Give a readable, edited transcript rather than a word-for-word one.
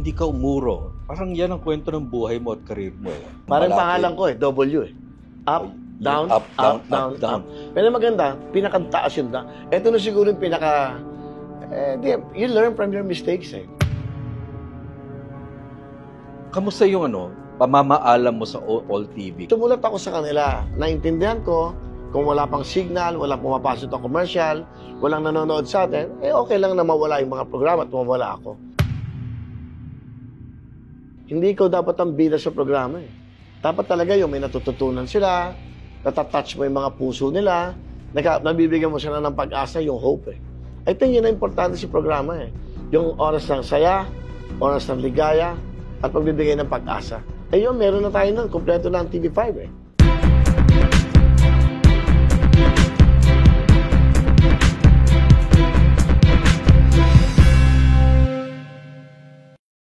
hindi ka umuro. Parang yan ang kwento ng buhay mo at karir mo. Parang Malaki. pangalan ko W eh. Up, down, Up, down, down, up, down. up. Pero maganda, pinakataas yun na. Ito na siguro yung you learn from your mistakes eh. Kamusta yung pamamaalam mo sa All TV? Tumulat ako sa kanila. Naintindihan ko, kung wala pang signal, walang pumapasok na commercial, walang nanonood sa atin, okay lang na mawala yung mga programa at mawala ako. Hindi ikaw dapat ang bida sa programa eh. Dapat talaga yung may natututunan sila, natatouch mo yung mga puso nila, nabibigyan mo sila ng pag-asa, yung hope eh. I think yun ang importante sa programa eh. Yung oras ng saya, oras ng ligaya, at pagbibigay ng pag-asa. Yun, meron na tayo nun, kompleto na ang TV5 eh.